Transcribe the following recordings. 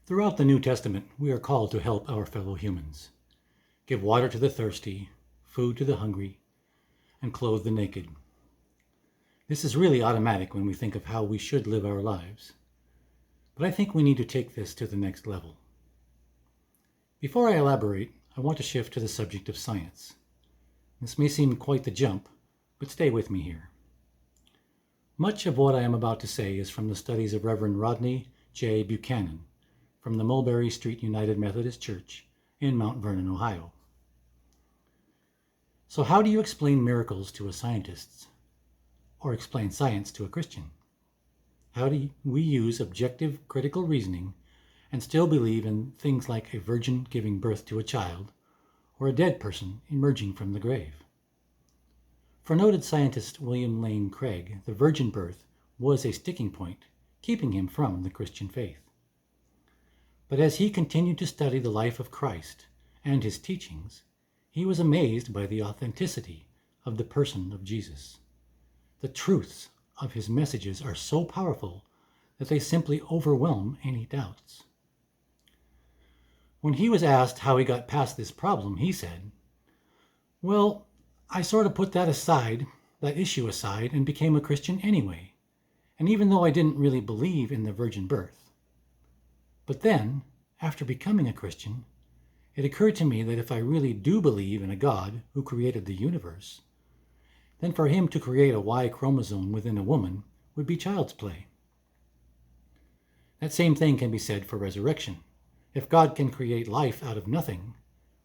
Throughout the New Testament, we are called to help our fellow humans, give water to the thirsty, food to the hungry, and clothe the naked. This is really automatic when we think of how we should live our lives. But I think we need to take this to the next level. Before I elaborate, I want to shift to the subject of science. This may seem quite the jump, but stay with me here. Much of what I am about to say is from the studies of Reverend Rodney J. Buchanan from the Mulberry Street United Methodist Church in Mount Vernon, Ohio. So how do you explain miracles to a scientist, or explain science to a Christian? How do we use objective critical reasoning and still believe in things like a virgin giving birth to a child or a dead person emerging from the grave? For noted scientist William Lane Craig, the virgin birth was a sticking point, keeping him from the Christian faith. But as he continued to study the life of Christ and his teachings, he was amazed by the authenticity of the person of Jesus. The truths of his messages are so powerful that they simply overwhelm any doubts. When he was asked how he got past this problem, he said, "Well, I sort of put that issue aside, and became a Christian anyway. And even though I didn't really believe in the virgin birth. But then, after becoming a Christian, it occurred to me that if I really do believe in a God who created the universe, then for him to create a Y chromosome within a woman would be child's play." That same thing can be said for resurrection. If God can create life out of nothing,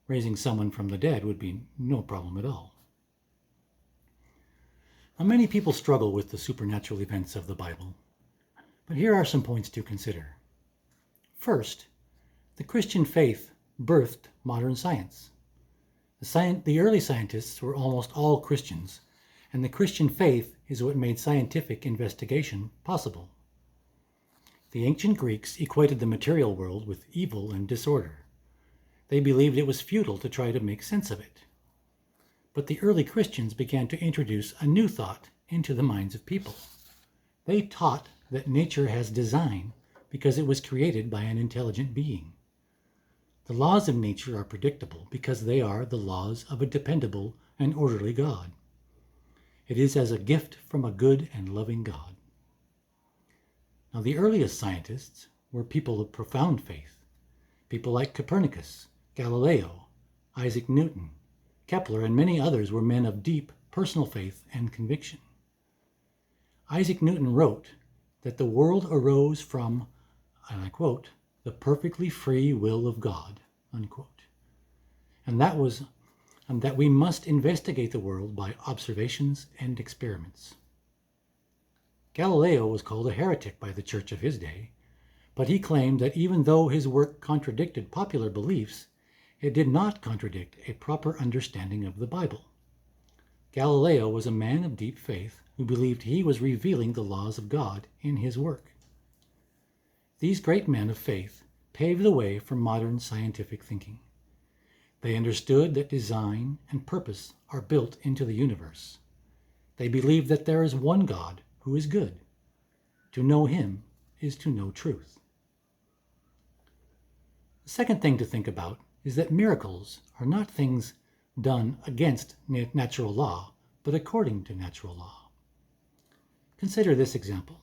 raising someone from the dead would be no problem at all. Now, many people struggle with the supernatural events of the Bible, but here are some points to consider. First, the Christian faith birthed modern science. The early scientists were almost all Christians, and the Christian faith is what made scientific investigation possible. The ancient Greeks equated the material world with evil and disorder. They believed it was futile to try to make sense of it. But the early Christians began to introduce a new thought into the minds of people. They taught that nature has design because it was created by an intelligent being. The laws of nature are predictable because they are the laws of a dependable and orderly God. It is as a gift from a good and loving God. Now, the earliest scientists were people of profound faith. People like Copernicus, Galileo, Isaac Newton, Kepler, and many others were men of deep personal faith and conviction. Isaac Newton wrote that the world arose from, and I quote, "the perfectly free will of God," unquote. And that we must investigate the world by observations and experiments. Galileo was called a heretic by the church of his day, but he claimed that even though his work contradicted popular beliefs, it did not contradict a proper understanding of the Bible. Galileo was a man of deep faith who believed he was revealing the laws of God in his work. These great men of faith paved the way for modern scientific thinking. They understood that design and purpose are built into the universe. They believed that there is one God who is good. To know him is to know truth. The second thing to think about is that miracles are not things done against natural law, but according to natural law. Consider this example.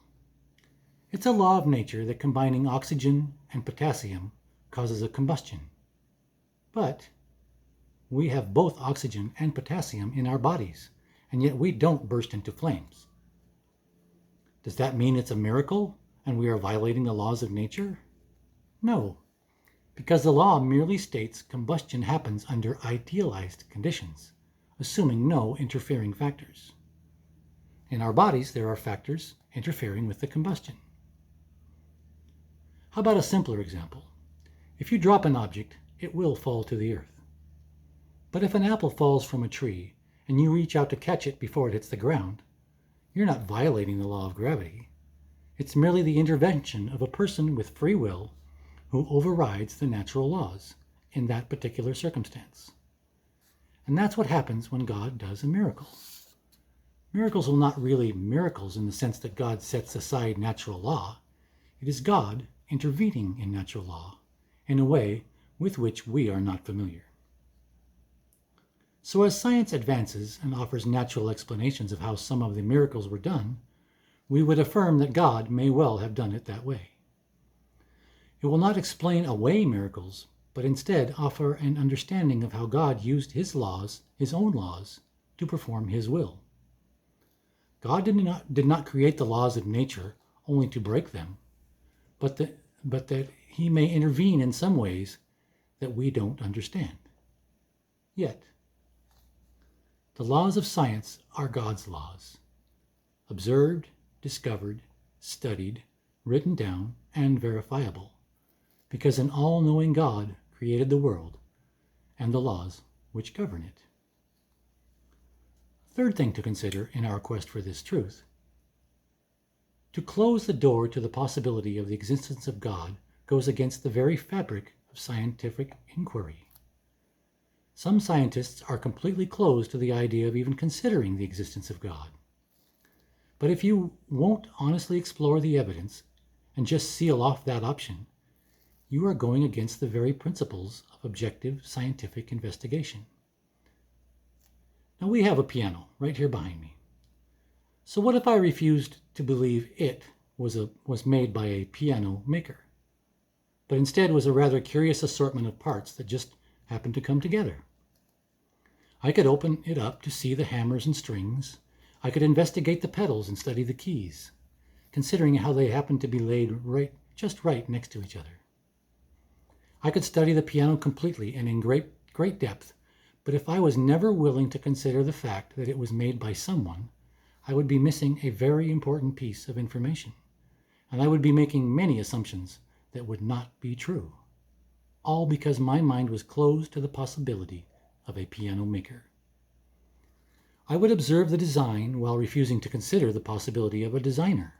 It's a law of nature that combining oxygen and potassium causes a combustion. But we have both oxygen and potassium in our bodies, and yet we don't burst into flames. Does that mean it's a miracle and we are violating the laws of nature? No, because the law merely states combustion happens under idealized conditions, assuming no interfering factors. In our bodies, there are factors interfering with the combustion. How about a simpler example? If you drop an object, it will fall to the earth. But if an apple falls from a tree and you reach out to catch it before it hits the ground, you're not violating the law of gravity. It's merely the intervention of a person with free will who overrides the natural laws in that particular circumstance. And that's what happens when God does a miracle. Miracles are not really miracles in the sense that God sets aside natural law. It is God intervening in natural law in a way with which we are not familiar. So as science advances and offers natural explanations of how some of the miracles were done, we would affirm that God may well have done it that way. It will not explain away miracles, but instead offer an understanding of how God used his laws, his own laws, to perform his will. God did not create the laws of nature only to break them, but that he may intervene in some ways that we don't understand. Yet, the laws of science are God's laws, observed, discovered, studied, written down, and verifiable, because an all-knowing God created the world and the laws which govern it. Third thing to consider in our quest for this truth: to close the door to the possibility of the existence of God goes against the very fabric of scientific inquiry. Some scientists are completely closed to the idea of even considering the existence of God. But if you won't honestly explore the evidence and just seal off that option, you are going against the very principles of objective scientific investigation. Now we have a piano right here behind me. So what if I refused to believe it was made by a piano maker, but instead was a rather curious assortment of parts that just happened to come together? I could open it up to see the hammers and strings. I could investigate the pedals and study the keys, considering how they happened to be laid just right next to each other. I could study the piano completely and in great depth, but if I was never willing to consider the fact that it was made by someone, I would be missing a very important piece of information, and I would be making many assumptions that would not be true, all because my mind was closed to the possibility of a piano maker. I would observe the design while refusing to consider the possibility of a designer.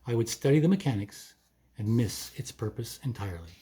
I would study the mechanics and miss its purpose entirely.